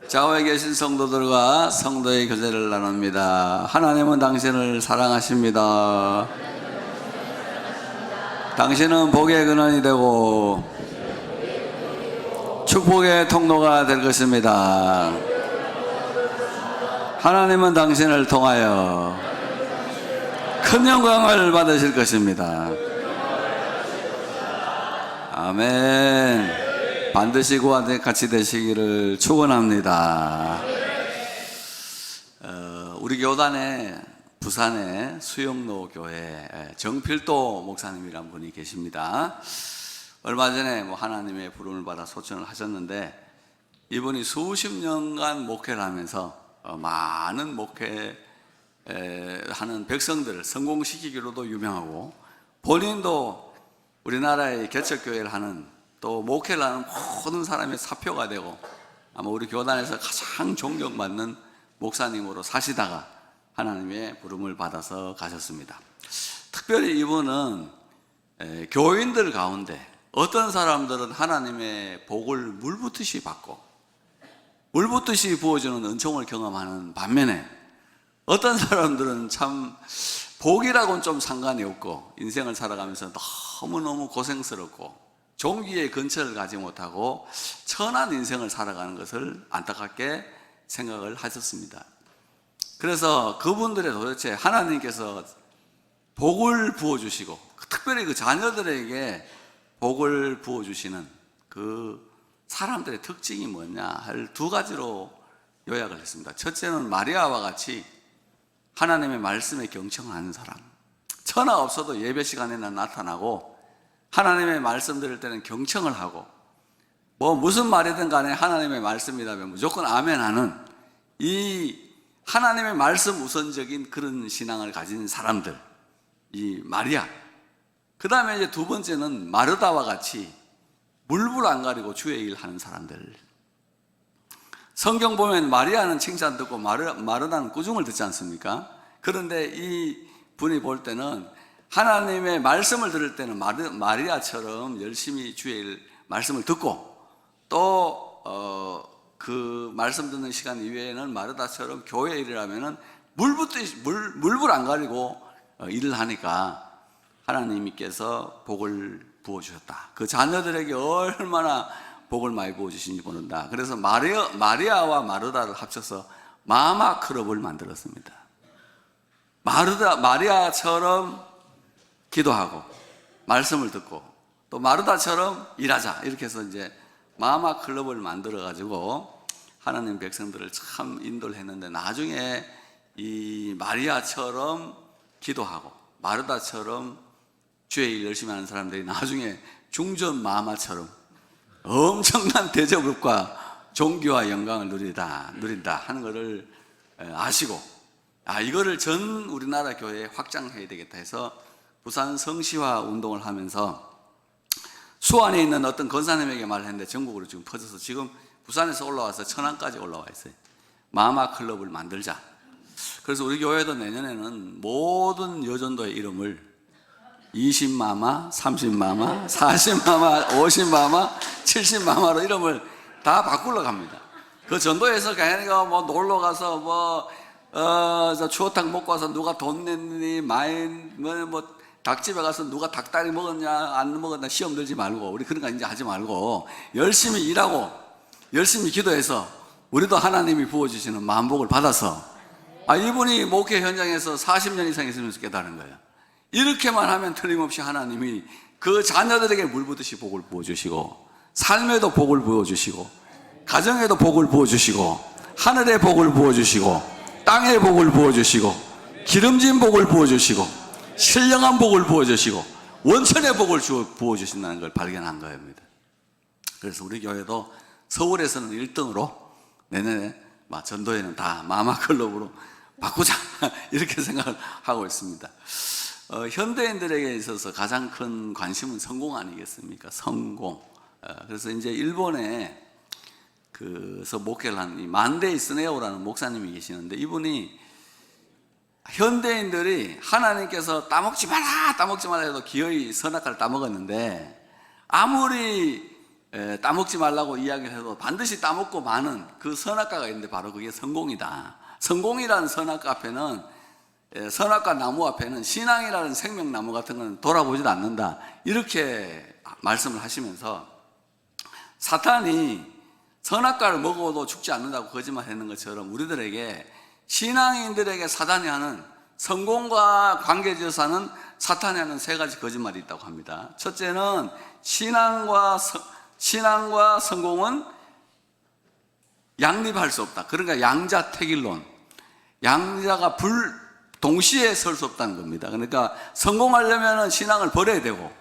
좌우에 계신 성도들과 성도의 교제를 나눕니다. 하나님은 당신을 사랑하십니다. 당신은 복의 근원이 되고 축복의 통로가 될 것입니다. 하나님은 당신을 통하여 큰 영광을 받으실 것입니다. 아멘. 반드시 그와 같이 되시기를 축원합니다. 우리 교단에 부산의 수영로 교회 정필도 목사님이란 분이 계십니다. 얼마 전에 하나님의 부름을 받아 소천을 하셨는데, 이분이 수십 년간 목회를 하면서 많은 목회하는 백성들을 성공시키기로도 유명하고, 본인도 우리나라의 개척교회를 하는 또 목회를 하는 모든 사람의 사표가 되고, 아마 우리 교단에서 가장 존경받는 목사님으로 사시다가 하나님의 부름을 받아서 가셨습니다. 특별히 이분은 교인들 가운데 어떤 사람들은 하나님의 복을 물붓듯이 받고 물붓듯이 부어주는 은총을 경험하는 반면에, 어떤 사람들은 참 복이라고는 좀 상관이 없고 인생을 살아가면서 너무너무 고생스럽고 종기의 근처를 가지 못하고 천한 인생을 살아가는 것을 안타깝게 생각을 하셨습니다. 그래서 그분들의 도대체 하나님께서 복을 부어주시고 특별히 그 자녀들에게 복을 부어주시는 그 사람들의 특징이 뭐냐 할 두 가지로 요약을 했습니다. 첫째는 마리아와 같이 하나님의 말씀에 경청하는 사람, 천하 없어도 예배 시간에는 나타나고 하나님의 말씀 들을 때는 경청을 하고, 무슨 말이든 간에 하나님의 말씀이라면 무조건 아멘 하는 이 하나님의 말씀 우선적인 그런 신앙을 가진 사람들, 이 마리아. 그 다음에 이제 두 번째는 마르다와 같이 물불 안 가리고 주의 일 하는 사람들. 성경 보면 마리아는 칭찬 듣고 마르다는 꾸중을 듣지 않습니까? 그런데 이 분이 볼 때는 하나님의 말씀을 들을 때는 마리아처럼 열심히 주의 일 말씀을 듣고, 또 그 말씀 듣는 시간 이외에는 마르다처럼 교회 일을 하면은 물불 안 가리고 일을 하니까 하나님께서 복을 부어주셨다. 그 자녀들에게 얼마나 복을 많이 부어주신지 모른다. 그래서 마리아와 마르다를 합쳐서 마마 클럽을 만들었습니다. 마리아처럼 기도하고 말씀을 듣고 또 마르다처럼 일하자, 이렇게 해서 이제 마마 클럽을 만들어 가지고 하나님 백성들을 참 인도를 했는데, 나중에 이 마리아처럼 기도하고 마르다처럼 주의 일 열심히 하는 사람들이 나중에 중전 마마처럼 엄청난 대접과 존귀와 영광을 누린다 하는 것을 아시고, 이거를 전 우리나라 교회에 확장해야 되겠다 해서 부산 성시화 운동을 하면서 수안에 있는 어떤 권사님에게 말을 했는데 전국으로 지금 퍼져서 지금 부산에서 올라와서 천안까지 올라와 있어요. 마마 클럽을 만들자. 그래서 우리 교회도 내년에는 모든 여전도의 이름을 20마마, 30마마, 40마마, 50마마, 70마마로 이름을 다 바꾸려고 합니다. 그 전도에서 가니까 놀러 가서 추어탕 먹고 와서 누가 돈 냈니, 닭집에 가서 누가 닭다리 먹었냐 안 먹었냐 시험 들지 말고, 우리 그런 거 이제 하지 말고 열심히 일하고 열심히 기도해서 우리도 하나님이 부어주시는 만복을 받아서, 이분이 목회 현장에서 40년 이상 있으면서 깨달은 거예요. 이렇게만 하면 틀림없이 하나님이 그 자녀들에게 물붓듯이 복을 부어주시고, 삶에도 복을 부어주시고, 가정에도 복을 부어주시고, 하늘에 복을 부어주시고, 땅에 복을 부어주시고, 기름진 복을 부어주시고, 신령한 복을 부어주시고, 원천의 복을 부어주신다는 걸 발견한 겁니다. 그래서 우리 교회도 서울에서는 1등으로 내년에 전도회는 다 마마클럽으로 바꾸자 이렇게 생각을 하고 있습니다. 현대인들에게 있어서 가장 큰 관심은 성공 아니겠습니까? 성공. 그래서 이제 일본에 그래서 목회를 한 만데이 스네오라는 목사님이 계시는데, 이분이 현대인들이 하나님께서 따먹지 마라 해도 기어이 선악과를 따먹었는데, 아무리 따먹지 말라고 이야기를 해도 반드시 따먹고 마는 그 선악과가 있는데 바로 그게 성공이다. 성공이라는 선악과 앞에는, 선악과 나무 앞에는 신앙이라는 생명나무 같은 건 돌아보지도 않는다. 이렇게 말씀을 하시면서 사탄이 선악과를 먹어도 죽지 않는다고 거짓말하는 것처럼 우리들에게, 신앙인들에게 사단이 하는, 성공과 관계지어서 하는 사탄이 하는 세 가지 거짓말이 있다고 합니다. 첫째는 신앙과 성공은 양립할 수 없다. 그러니까 양자택일론, 양자가 동시에 설 수 없다는 겁니다. 그러니까 성공하려면 신앙을 버려야 되고,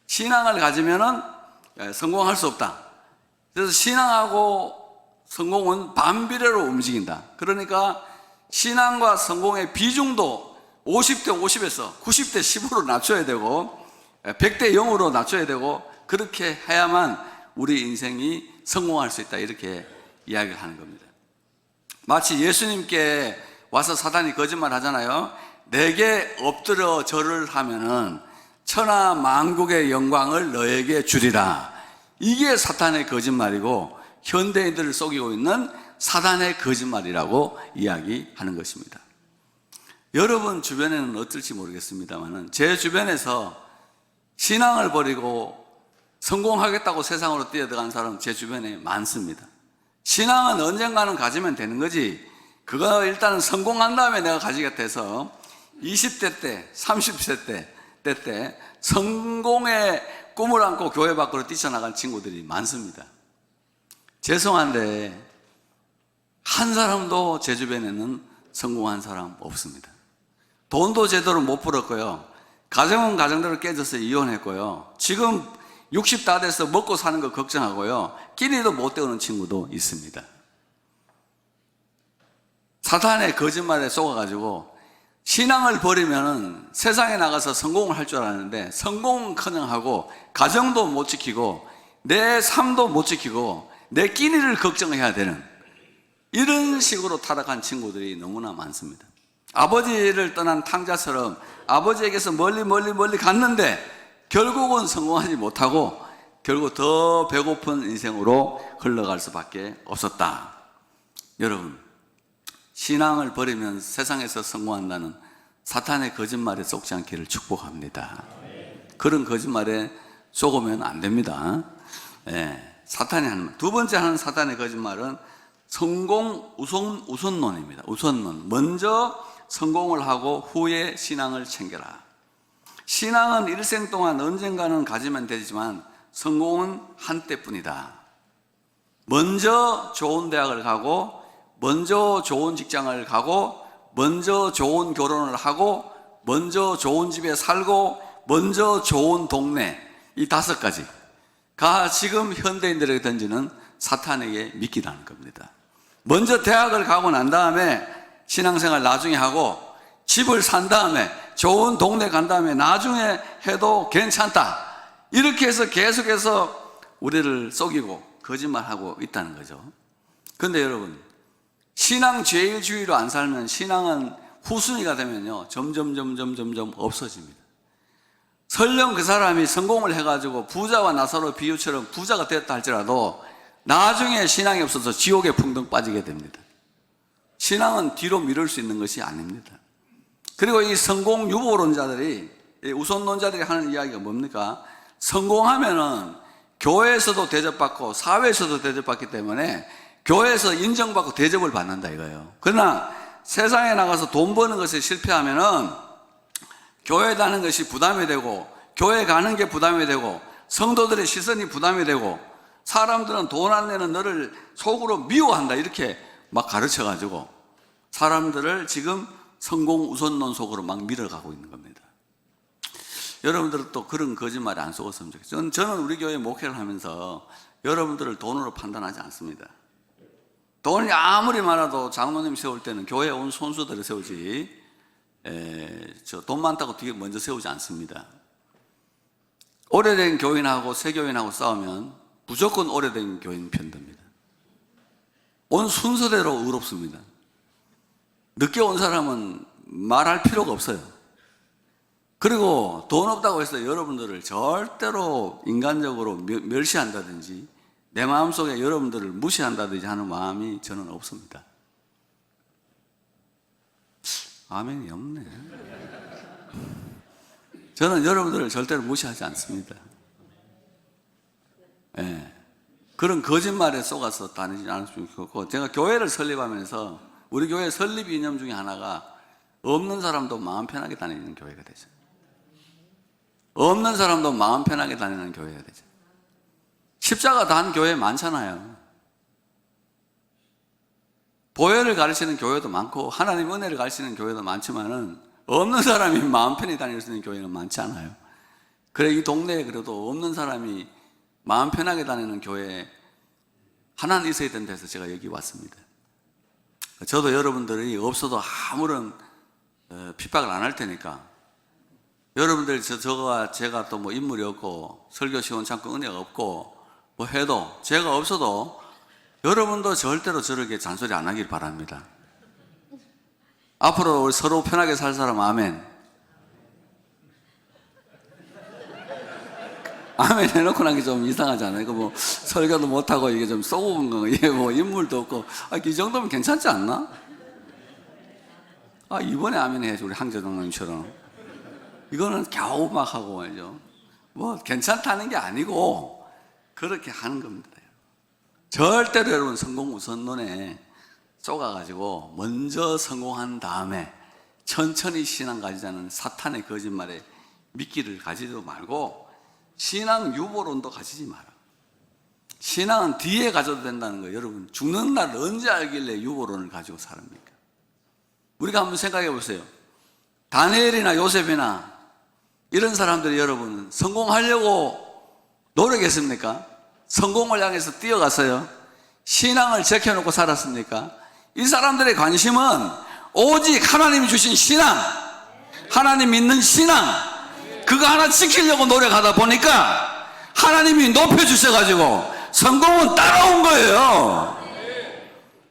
신앙을 가지면 성공할 수 없다. 그래서 신앙하고 성공은 반비례로 움직인다. 그러니까 신앙과 성공의 비중도 50대 50에서 90대 10으로 낮춰야 되고 100대 0으로 낮춰야 되고, 그렇게 해야만 우리 인생이 성공할 수 있다. 이렇게 이야기를 하는 겁니다. 마치 예수님께 와서 사단이 거짓말 하잖아요. 내게 엎드려 절을 하면은 천하 만국의 영광을 너에게 주리라. 이게 사탄의 거짓말이고 현대인들을 속이고 있는 사단의 거짓말이라고 이야기하는 것입니다. 여러분 주변에는 어떨지 모르겠습니다만 제 주변에서 신앙을 버리고 성공하겠다고 세상으로 뛰어들어간 사람 제 주변에 많습니다. 신앙은 언젠가는 가지면 되는 거지, 그거 일단은 성공한 다음에 내가 가지겠다 해서 20대 때, 30세 때 성공의 꿈을 안고 교회 밖으로 뛰쳐나간 친구들이 많습니다. 죄송한데 한 사람도 제 주변에는 성공한 사람 없습니다. 돈도 제대로 못 벌었고요, 가정은 가정대로 깨져서 이혼했고요, 지금 60 다 돼서 먹고 사는 거 걱정하고요, 끼니도 못 때우는 친구도 있습니다. 사탄의 거짓말에 속아가지고 신앙을 버리면 세상에 나가서 성공을 할 줄 알았는데 성공은커녕하고 가정도 못 지키고 내 삶도 못 지키고 내 끼니를 걱정해야 되는 이런 식으로 타락한 친구들이 너무나 많습니다. 아버지를 떠난 탕자처럼 아버지에게서 멀리 갔는데 결국은 성공하지 못하고 결국 더 배고픈 인생으로 흘러갈 수밖에 없었다. 여러분, 신앙을 버리면 세상에서 성공한다는 사탄의 거짓말에 속지 않기를 축복합니다. 그런 거짓말에 속으면 안 됩니다. 사탄이 하는 말. 두 번째 하는 사탄의 거짓말은 성공 우선론입니다. 우선론. 먼저 성공을 하고 후에 신앙을 챙겨라. 신앙은 일생 동안 언젠가는 가지면 되지만 성공은 한때뿐이다. 먼저 좋은 대학을 가고, 먼저 좋은 직장을 가고, 먼저 좋은 결혼을 하고, 먼저 좋은 집에 살고, 먼저 좋은 동네, 이 5가지가 지금 현대인들에게 던지는 사탄에게 미끼라는 겁니다. 먼저 대학을 가고 난 다음에 신앙생활 나중에 하고, 집을 산 다음에 좋은 동네 간 다음에 나중에 해도 괜찮다. 이렇게 해서 계속해서 우리를 속이고 거짓말하고 있다는 거죠. 그런데 여러분, 신앙 제일주의로 안 살면, 신앙은 후순위가 되면요 점점 없어집니다. 설령 그 사람이 성공을 해가지고 부자와 나사로 비유처럼 부자가 됐다 할지라도 나중에 신앙이 없어서 지옥에 풍덩 빠지게 됩니다. 신앙은 뒤로 미룰 수 있는 것이 아닙니다. 그리고 이 성공 유보론자들이, 우선론자들이 하는 이야기가 뭡니까? 성공하면은 교회에서도 대접받고 사회에서도 대접받기 때문에 교회에서 인정받고 대접을 받는다 이거예요. 그러나 세상에 나가서 돈 버는 것에 실패하면은 교회 다는 것이 부담이 되고, 교회 가는 게 부담이 되고, 성도들의 시선이 부담이 되고, 사람들은 돈 안 내는 너를 속으로 미워한다 이렇게 막 가르쳐가지고 사람들을 지금 성공 우선론 속으로 막 밀어가고 있는 겁니다. 여러분들은 또 그런 거짓말에 안 속았으면 좋겠어요. 저는 우리 교회 목회를 하면서 여러분들을 돈으로 판단하지 않습니다. 돈이 아무리 많아도 장로님 세울 때는 교회에 온 손수들을 세우지, 돈 많다고 뒤에 먼저 세우지 않습니다. 오래된 교인하고 새 교인하고 싸우면 무조건 오래된 교인 편듭니다. 온 순서대로 의롭습니다. 늦게 온 사람은 말할 필요가 없어요. 그리고 돈 없다고 해서 여러분들을 절대로 인간적으로 멸시한다든지 내 마음속에 여러분들을 무시한다든지 하는 마음이 저는 없습니다. 아멘이 없네. 저는 여러분들을 절대로 무시하지 않습니다. 예. 그런 거짓말에 속아서 다니지 않았으면 좋겠고, 제가 교회를 설립하면서 우리 교회 설립 이념 중에 하나가 없는 사람도 마음 편하게 다니는 교회가 되죠. 없는 사람도 마음 편하게 다니는 교회가 되죠. 십자가 단 교회 많잖아요. 보혈을 가르치는 교회도 많고 하나님 은혜를 가르치는 교회도 많지만은 없는 사람이 마음 편히 다닐 수 있는 교회는 많지 않아요. 그래 이 동네에 그래도 없는 사람이 마음 편하게 다니는 교회에 하나는 있어야 된다 해서 제가 여기 왔습니다. 저도 여러분들이 없어도 아무런 핍박을 안 할 테니까 여러분들 제가 또 뭐 인물이 없고 설교 시원찮고 은혜가 없고 뭐 해도 제가 없어도 여러분도 절대로 저렇게 잔소리 안 하길 바랍니다. 앞으로 우리 서로 편하게 살 사람 아멘. 아멘 해놓고 나기 좀 이상하잖아요. 이거 뭐 설교도 못하고 이게 좀 쏘고 거, 이게 뭐 인물도 없고, 이 정도면 괜찮지 않나? 이번에 아멘 해야지, 우리 항저장님처럼. 이거는 겨우 막 하고 말이죠. 뭐 괜찮다는 게 아니고 그렇게 하는 겁니다. 절대로 여러분 성공 우선론에 쏘가가지고 먼저 성공한 다음에 천천히 신앙 가지자는 사탄의 거짓말에 미끼를 가지도 말고 신앙 유보론도 가지지 마라. 신앙은 뒤에 가져도 된다는 거예요. 여러분 죽는 날 언제 알길래 유보론을 가지고 살합니까? 우리가 한번 생각해 보세요. 다니엘이나 요셉이나 이런 사람들이 여러분 성공하려고 노력했습니까? 성공을 향해서 뛰어갔어요? 신앙을 지켜놓고 살았습니까? 이 사람들의 관심은 오직 하나님이 주신 신앙, 하나님 믿는 신앙, 그거 하나 지키려고 노력하다 보니까 하나님이 높여주셔가지고 성공은 따라온 거예요.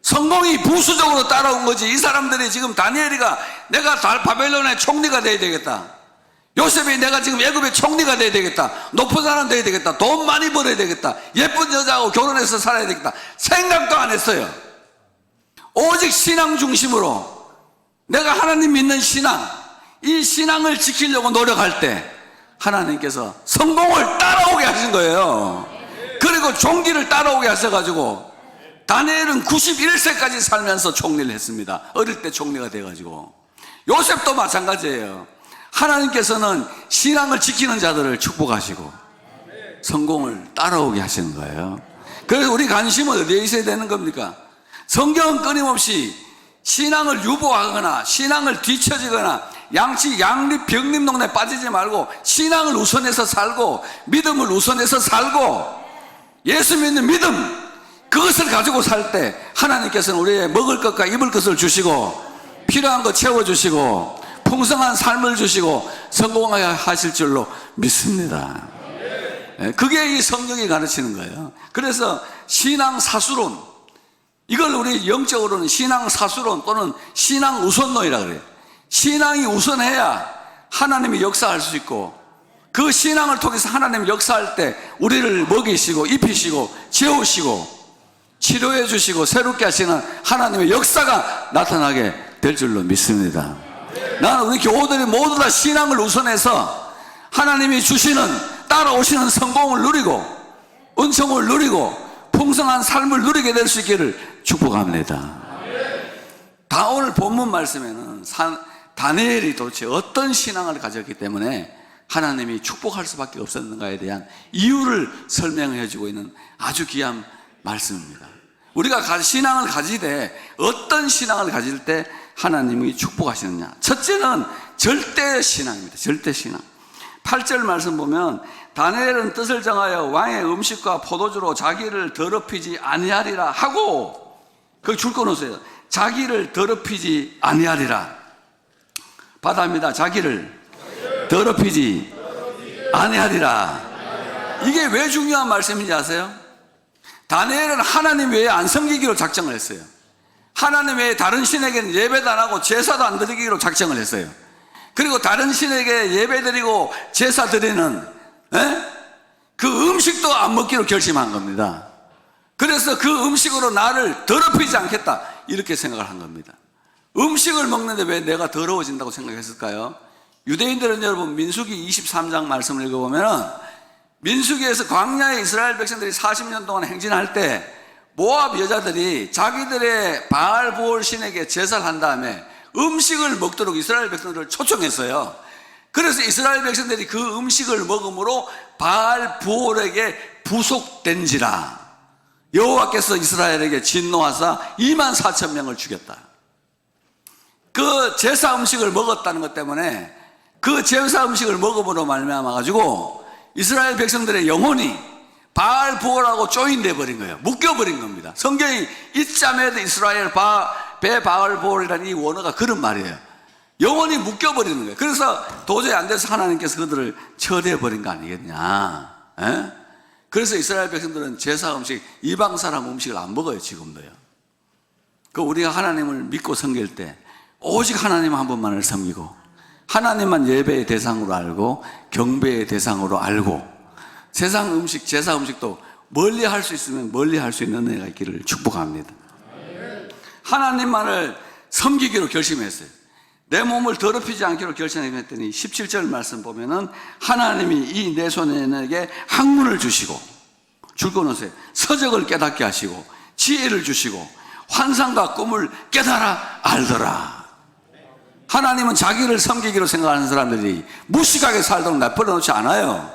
성공이 부수적으로 따라온 거지. 이 사람들이 지금 다니엘이가 내가 바벨론의 총리가 돼야 되겠다, 요셉이 내가 지금 애굽의 총리가 돼야 되겠다, 높은 사람 돼야 되겠다, 돈 많이 벌어야 되겠다, 예쁜 여자하고 결혼해서 살아야 되겠다 생각도 안 했어요. 오직 신앙 중심으로 내가 하나님 믿는 신앙, 이 신앙을 지키려고 노력할 때 하나님께서 성공을 따라오게 하신 거예요. 그리고 종기를 따라오게 하셔가지고 다니엘은 91세까지 살면서 총리를 했습니다. 어릴 때 총리가 돼가지고. 요셉도 마찬가지예요. 하나님께서는 신앙을 지키는 자들을 축복하시고 성공을 따라오게 하시는 거예요. 그래서 우리 관심은 어디에 있어야 되는 겁니까? 성경은 끊임없이 신앙을 유보하거나 신앙을 뒤처지거나 양립 병림농에 빠지지 말고 신앙을 우선해서 살고 믿음을 우선해서 살고 예수 믿는 믿음, 그것을 가지고 살 때 하나님께서는 우리의 먹을 것과 입을 것을 주시고 필요한 것 채워주시고 풍성한 삶을 주시고 성공하게 하실 줄로 믿습니다. 그게 이 성경이 가르치는 거예요. 그래서 신앙 사수론, 이걸 우리 영적으로는 신앙 사수론 또는 신앙 우선론이라고 그래요. 신앙이 우선해야 하나님이 역사할 수 있고 그 신앙을 통해서 하나님이 역사할 때 우리를 먹이시고 입히시고 재우시고 치료해 주시고 새롭게 하시는 하나님의 역사가 나타나게 될 줄로 믿습니다. 나는 우리 교우들이 모두 다 신앙을 우선해서 하나님이 주시는 따라오시는 성공을 누리고 은총을 누리고 풍성한 삶을 누리게 될 수 있기를 축복합니다. 다 오늘 본문 말씀에는 다니엘이 도대체 어떤 신앙을 가졌기 때문에 하나님이 축복할 수밖에 없었는가에 대한 이유를 설명해 주고 있는 아주 귀한 말씀입니다. 우리가 신앙을 가지되 어떤 신앙을 가질 때 하나님이 축복하시느냐. 첫째는 절대신앙입니다. 절대신앙. 8절 말씀 보면 다니엘은 뜻을 정하여 왕의 음식과 포도주로 자기를 더럽히지 아니하리라 하고, 거기 줄 거 놓으세요. 자기를 더럽히지 아니하리라. 받아합니다. 자기를 더럽히지 아니하리라. 이게 왜 중요한 말씀인지 아세요? 다니엘은 하나님 외에 안 섬기기로 작정을 했어요. 하나님 외에 다른 신에게는 예배도 안 하고 제사도 안 드리기로 작정을 했어요. 그리고 다른 신에게 예배드리고 제사 드리는 그 음식도 안 먹기로 결심한 겁니다. 그래서 그 음식으로 나를 더럽히지 않겠다 이렇게 생각을 한 겁니다. 음식을 먹는데 왜 내가 더러워진다고 생각했을까요? 유대인들은 여러분 민수기 23장 말씀을 읽어보면 민수기에서 광야에 이스라엘 백성들이 40년 동안 행진할 때 모압 여자들이 자기들의 바알 부올 신에게 제사를 한 다음에 음식을 먹도록 이스라엘 백성들을 초청했어요. 그래서 이스라엘 백성들이 그 음식을 먹음으로 바알 부올에게 부속된지라 여호와께서 이스라엘에게 진노하사 24,000명을 죽였다. 그 제사 음식을 먹었다는 것 때문에 그 제사 음식을 먹음으로 말미암아 가지고 이스라엘 백성들의 영혼이 바알 부올하고 조인돼 버린 거예요. 묶여버린 겁니다. 성경이 이자메드 이스라엘 배 바알 부올이라는 이 원어가 그런 말이에요. 영혼이 묶여버리는 거예요. 그래서 도저히 안 돼서 하나님께서 그들을 처리해버린 거 아니겠냐. 그래서 이스라엘 백성들은 제사 음식, 이방 사람 음식을 안 먹어요, 지금도요. 그 우리가 하나님을 믿고 섬길 때 오직 하나님 한 분만을 섬기고 하나님만 예배의 대상으로 알고 경배의 대상으로 알고 세상 음식, 제사 음식도 멀리 할 수 있으면 멀리 할 수 있는 은혜가 있기를 축복합니다. 하나님만을 섬기기로 결심했어요. 내 몸을 더럽히지 않기로 결심했더니 17절 말씀 보면은 하나님이 이 내 손에게 학문을 주시고 줄 건 없어요. 서적을 깨닫게 하시고 지혜를 주시고 환상과 꿈을 깨달아 알더라. 하나님은 자기를 섬기기로 생각하는 사람들이 무식하게 살도록 내버려 놓지 않아요.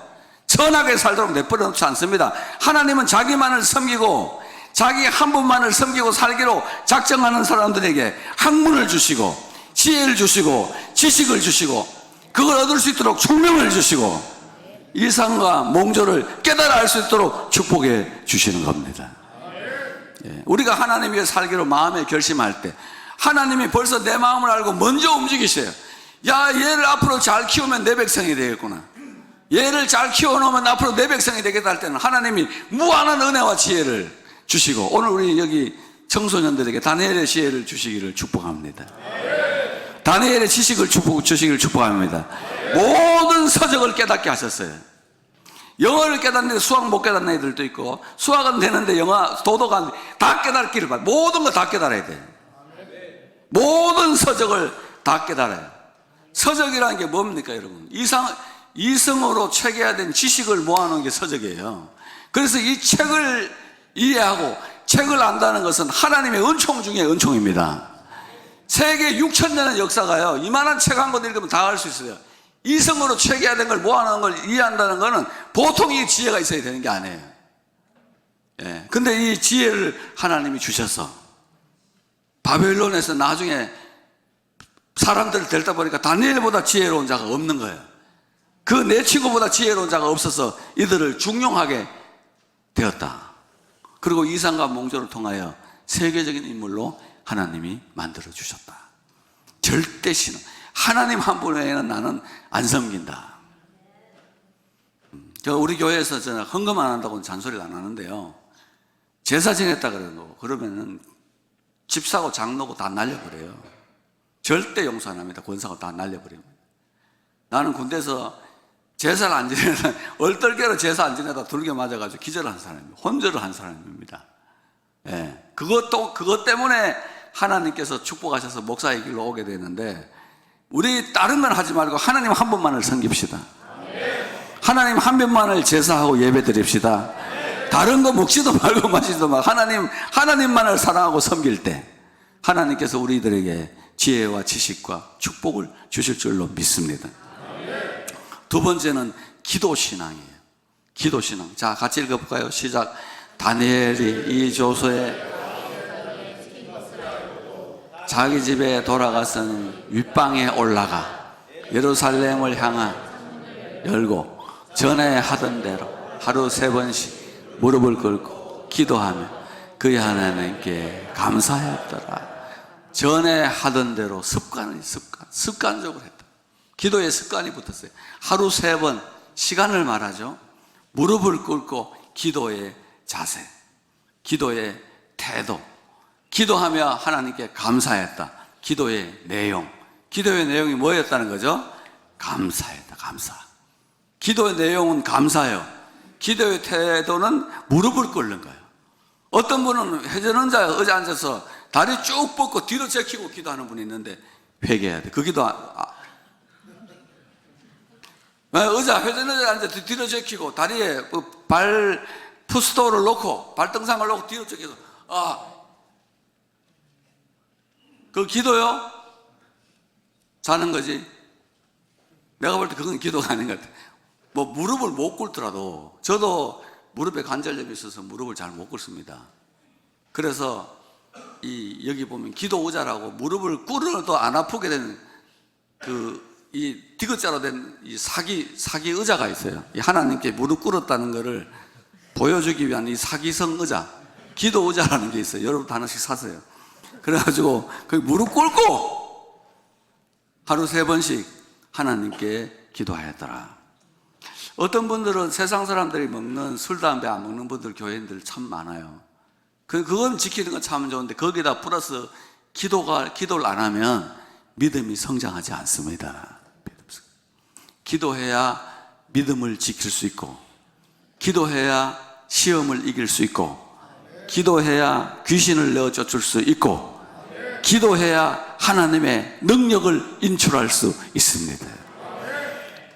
선하게 살도록 내버려 놓지 않습니다. 하나님은 자기만을 섬기고 자기 한 분만을 섬기고 살기로 작정하는 사람들에게 학문을 주시고 지혜를 주시고 지식을 주시고 그걸 얻을 수 있도록 총명을 주시고 이상과 몽조를 깨달아 알 수 있도록 축복해 주시는 겁니다. 우리가 하나님 위해 살기로 마음에 결심할 때 하나님이 벌써 내 마음을 알고 먼저 움직이셔요. 야, 얘를 앞으로 잘 키우면 내 백성이 되겠구나. 얘를 잘 키워놓으면 앞으로 내 백성이 되겠다 할 때는 하나님이 무한한 은혜와 지혜를 주시고 오늘 우리 여기 청소년들에게 다니엘의 지혜를 주시기를 축복합니다. 다니엘의 지식을 주시기를 축복합니다. 모든 서적을 깨닫게 하셨어요. 영어를 깨닫는데 수학 못 깨닫는 애들도 있고 수학은 되는데 영어, 도덕은 다 깨닫기를 바랍니다. 모든 거 다 깨달아야 돼요. 모든 서적을 다 깨달아요. 서적이라는 게 뭡니까 여러분? 이성으로 체계화된 지식을 모아놓은 게 서적이에요. 그래서 이 책을 이해하고 책을 안다는 것은 하나님의 은총 중에 은총입니다. 세계 6,000년의 역사가요 이만한 책 한 권 읽으면 다 알 수 있어요. 이성으로 체계화된 걸 모아놓은 걸 이해한다는 것은 보통 이 지혜가 있어야 되는 게 아니에요. 근데 이 지혜를 하나님이 주셔서 바벨론에서 나중에 사람들을 데리다 보니까 다니엘보다 지혜로운 자가 없는 거예요. 그 내 친구보다 지혜로운 자가 없어서 이들을 중용하게 되었다. 그리고 이상과 몽조를 통하여 세계적인 인물로 하나님이 만들어 주셨다. 절대 신은 하나님 한 분 외에는 나는 안 섬긴다. 우리 교회에서 저는 헌금 안 한다고는 잔소리가 안 하는데요. 제사 지냈다 그러면은 집 사고 장로고 다 날려버려요. 절대 용서 안 합니다. 권사고 다 날려버립니다. 나는 군대에서 제사를 안 지내다 얼떨결에 제사 안 지내다 둘겨 맞아가지고 기절한 사람입니다. 혼절을 한 사람입니다. 그것 때문에 하나님께서 축복하셔서 목사의 길로 오게 되는데 우리 다른 건 하지 말고 하나님 한 분만을 섬깁시다. 하나님 한 분만을 제사하고 예배 드립시다. 다른 거 먹지도 말고 마시지도 말고 하나님만을 사랑하고 섬길 때 하나님께서 우리들에게 지혜와 지식과 축복을 주실 줄로 믿습니다. 두 번째는 기도신앙이에요. 기도신앙. 자, 같이 읽어볼까요? 시작. 다니엘이 이 조서에 자기 집에 돌아가서는 윗방에 올라가 예루살렘을 향한 열고 전에 하던 대로 하루 3번씩 무릎을 꿇고 기도하며 그의 하나님께 감사했더라. 전에 하던 대로 습관적으로 했다. 기도에 습관이 붙었어요. 하루 3번 시간을 말하죠. 무릎을 꿇고 기도의 자세, 기도의 태도, 기도하며 하나님께 감사했다. 기도의 내용, 기도의 내용이 뭐였다는 거죠? 감사였다. 감사. 기도의 내용은 감사예요. 기도의 태도는 무릎을 꿇는 거예요. 어떤 분은 회전의자 의자 앉아서 다리 쭉 뻗고 뒤로 제키고 기도하는 분이 있는데 회개해야 돼. 그 기도 의자 회전의자 앉아서 뒤로 제키고 다리에 발 푸스토를 놓고 발등상을 놓고 뒤로 제켜서 그 기도요? 자는 거지. 내가 볼 때 그건 기도가 아닌 것 같아. 뭐 무릎을 못 꿇더라도, 저도 무릎에 관절염이 있어서 무릎을 잘 못 꿇습니다. 그래서 여기 보면 기도 의자라고 무릎을 꿇어도 안 아프게 된 이 디귿자로 된 이 사기 의자가 있어요. 이 하나님께 무릎 꿇었다는 것을 보여주기 위한 이 사기성 의자, 기도 의자라는 게 있어요. 여러분도 하나씩 사세요. 그래가지고 거기 무릎 꿇고 하루 3번씩 하나님께 기도하였더라. 어떤 분들은 세상 사람들이 먹는 술, 담배 안 먹는 분들, 교회인들 참 많아요. 그건 지키는 건 참 좋은데 거기다 플러스 기도를 안 하면 믿음이 성장하지 않습니다. 기도해야 믿음을 지킬 수 있고, 기도해야 시험을 이길 수 있고, 기도해야 귀신을 내어 쫓을 수 있고, 기도해야 하나님의 능력을 인출할 수 있습니다.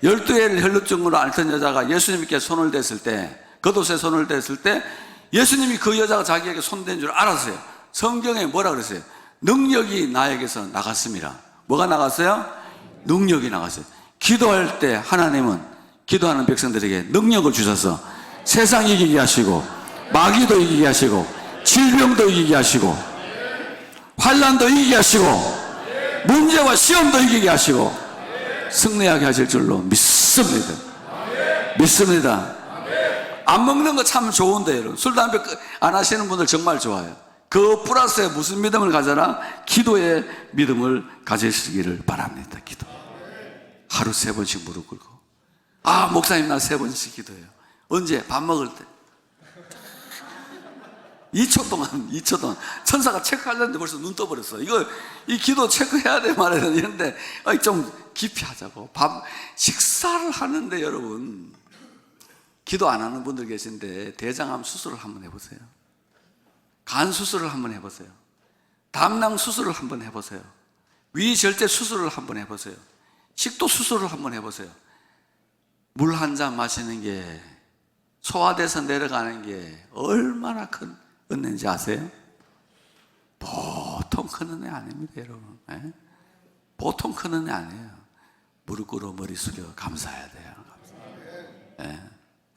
12해를 혈루증으로 앓던 여자가 예수님께 손을 댔을 때, 겉옷에 손을 댔을 때 예수님이 그 여자가 자기에게 손댄 줄 알았어요. 성경에 뭐라 그랬어요? 능력이 나에게서 나갔습니다. 뭐가 나갔어요? 능력이 나갔어요. 기도할 때 하나님은 기도하는 백성들에게 능력을 주셔서 세상 이기게 하시고, 마귀도 이기게 하시고, 질병도 이기게 하시고, 환난도 이기게 하시고, 문제와 시험도 이기게 하시고, 승리하게 하실 줄로 믿습니다. 믿습니다. 안 먹는 거 참 좋은데, 여러분. 술, 담배 안 하시는 분들 정말 좋아요. 그 플러스에 무슨 믿음을 가져라? 기도의 믿음을 가지시기를 바랍니다. 기도. 하루 3번씩 무릎 꿇고. 목사님, 나 3번씩 기도해요. 언제? 밥 먹을 때. 2초 동안. 천사가 체크하려는데 벌써 눈 떠버렸어. 이 기도 체크해야 돼 말해야 되는데, 좀 깊이 하자고. 식사를 하는데 여러분, 기도 안 하는 분들 계신데, 대장암 수술을 한번 해보세요. 간 수술을 한번 해보세요. 담낭 수술을 한번 해보세요. 위절제 수술을 한번 해보세요. 식도 수술을 한번 해보세요. 물 한 잔 마시는 게, 소화돼서 내려가는 게 얼마나 큰 은혜인지 아세요? 보통 큰 은혜 아닙니다, 여러분. 보통 큰 은혜 아니에요. 무릎 꿇어 머리 숙여 감사해야 돼요.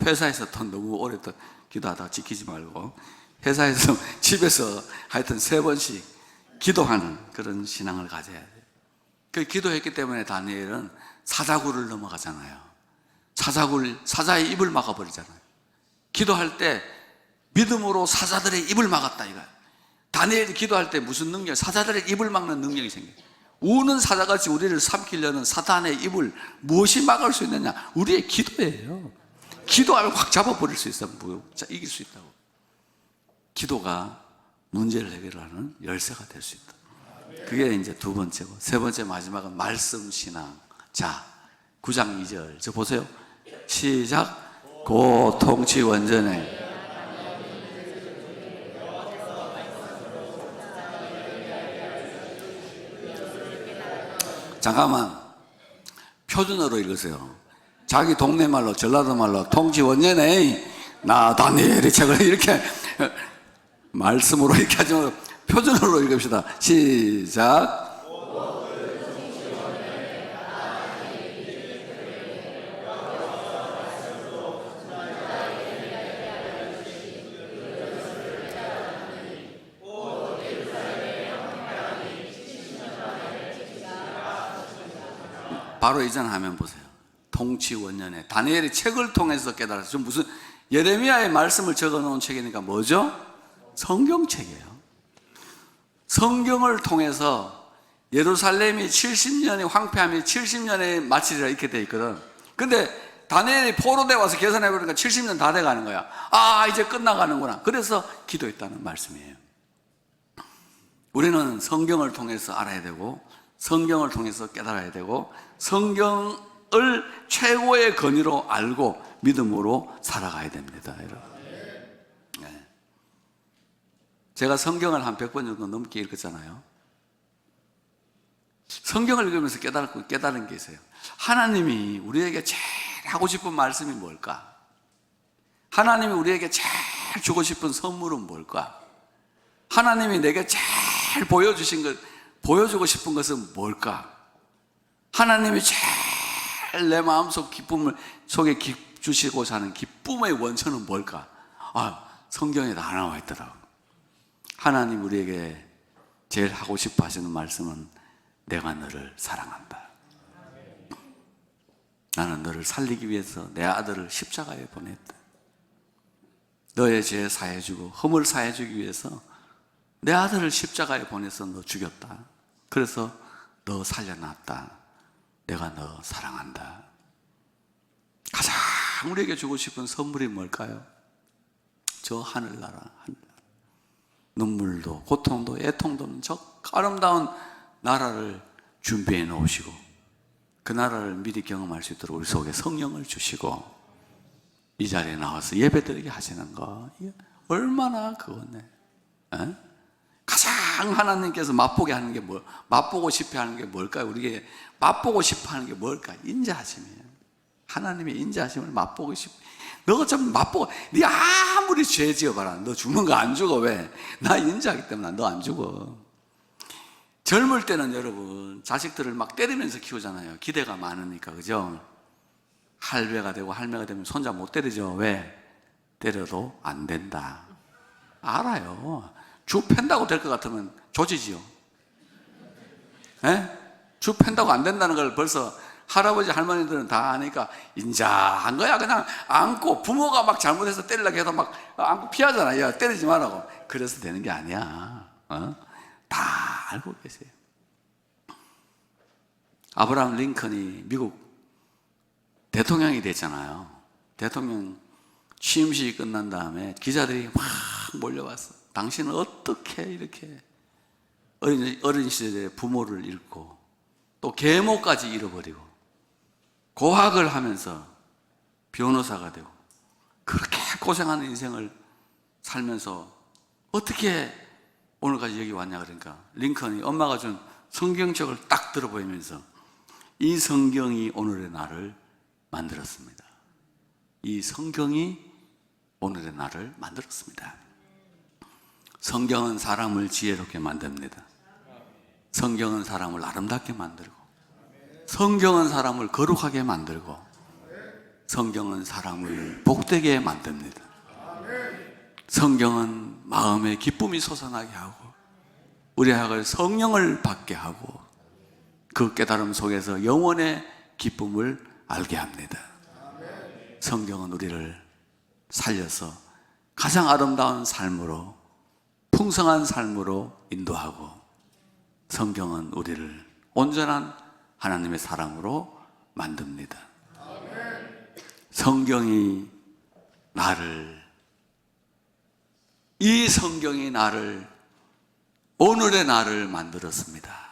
회사에서 돈 너무 오래 기도하다가 지키지 말고, 회사에서 집에서 하여튼 3번씩 기도하는 그런 신앙을 가져야 돼요. 그 기도했기 때문에 다니엘은 사자굴을 넘어가잖아요. 사자의 입을 막아버리잖아요. 기도할 때 믿음으로 사자들의 입을 막았다 이거야. 다니엘이 기도할 때 무슨 능력? 사자들의 입을 막는 능력이 생겨요. 우는 사자같이 우리를 삼키려는 사단의 입을 무엇이 막을 수 있느냐? 우리의 기도예요. 기도하면 확 잡아버릴 수 있어. 이길 수 있다고. 기도가 문제를 해결하는 열쇠가 될 수 있다. 그게 이제 2번째고, 3번째 마지막은 말씀 신앙. 자, 9장 2절. 저 보세요. 시작. 고통치 원전에 잠깐만, 표준어로 읽으세요. 자기 동네 말로, 전라도 말로, 통치 원년에 나 다니엘의 책을 이렇게 말씀으로 이렇게 하지 말고 표준어로 읽읍시다. 시작. 바로 이전 화면 보세요. 통치 원년에 다니엘이 책을 통해서 깨달았어요. 무슨 예레미야의 말씀을 적어놓은 책이니까 뭐죠? 성경책이에요. 성경을 통해서 예루살렘이 70년이 황폐함이 70년에 마치리라 이렇게 돼 있거든. 근데 다니엘이 포로돼 와서 계산해 보니까 70년 다 돼가는 거야. 이제 끝나가는구나. 그래서 기도했다는 말씀이에요. 우리는 성경을 통해서 알아야 되고, 성경을 통해서 깨달아야 되고 성경을 최고의 권위로 알고 믿음으로 살아가야 됩니다, 여러분. 네. 제가 성경을 한 100번 정도 넘게 읽었잖아요. 성경을 읽으면서 깨달은 게 있어요. 하나님이 우리에게 제일 하고 싶은 말씀이 뭘까? 하나님이 우리에게 제일 주고 싶은 선물은 뭘까? 하나님이 내게 제일 보여주고 싶은 것은 뭘까? 하나님이 제일 내 마음속 기쁨을 속에 주시고자 하는 기쁨의 원천은 뭘까? 성경에 다 나와 있더라고. 하나님 우리에게 제일 하고 싶어 하시는 말씀은 내가 너를 사랑한다. 나는 너를 살리기 위해서 내 아들을 십자가에 보냈다. 너의 죄 사해주고 허물 사해주기 위해서 내 아들을 십자가에 보내서 너 죽였다. 그래서 너 살려놨다. 내가 너 사랑한다. 가장 우리에게 주고 싶은 선물이 뭘까요? 저 하늘나라. 눈물도 고통도 애통도 없는 저 아름다운 나라를 준비해 놓으시고 그 나라를 미리 경험할 수 있도록 우리 속에 성령을 주시고 이 자리에 나와서 예배드리게 하시는 거, 얼마나 그거네. 가장 하나님께서 맛보게 하는 게 맛보고 싶어 하는 게 뭘까요? 우리에게 맛보고 싶어 하는 게 뭘까? 인자하심이에요. 하나님의 인자하심을 맛보고 싶어. 너가 좀 맛보고, 네 아무리 죄 지어봐라. 너 죽는 거 안 죽어. 왜? 나 인자하기 때문에 너 안 죽어. 젊을 때는 여러분 자식들을 막 때리면서 키우잖아요. 기대가 많으니까, 그죠? 할배가 되고 할매가 되면 손자 못 때리죠. 왜? 때려도 안 된다. 알아요. 주 팬다고 될 것 같으면 조지지요. 주 팬다고 안 된다는 걸 벌써 할아버지 할머니들은 다 아니까 인자한 거야. 그냥 안고, 부모가 막 잘못해서 때리려고 해도 막 안고 피하잖아요. 야, 때리지 말라고. 그래서 되는 게 아니야. 다 알고 계세요. 아브라함 링컨이 미국 대통령이 됐잖아요. 대통령 취임식이 끝난 다음에 기자들이 막 몰려왔어. 당신은 어떻게 이렇게 어린 시절에 부모를 잃고 또 계모까지 잃어버리고 고학을 하면서 변호사가 되고 그렇게 고생하는 인생을 살면서 어떻게 오늘까지 여기 왔냐 그러니까 링컨이 엄마가 준 성경책을 딱 들어보이면서 이 성경이 오늘의 나를 만들었습니다. 이 성경이 오늘의 나를 만들었습니다. 성경은 사람을 지혜롭게 만듭니다. 성경은 사람을 아름답게 만들고 성경은 사람을 거룩하게 만들고 성경은 사람을 복되게 만듭니다. 성경은 마음에 기쁨이 솟아나게 하고 우리 학을 성령을 받게 하고 그 깨달음 속에서 영원의 기쁨을 알게 합니다. 성경은 우리를 살려서 가장 아름다운 삶으로 풍성한 삶으로 인도하고 성경은 우리를 온전한 하나님의 사랑으로 만듭니다. 성경이 이 성경이 오늘의 나를 만들었습니다.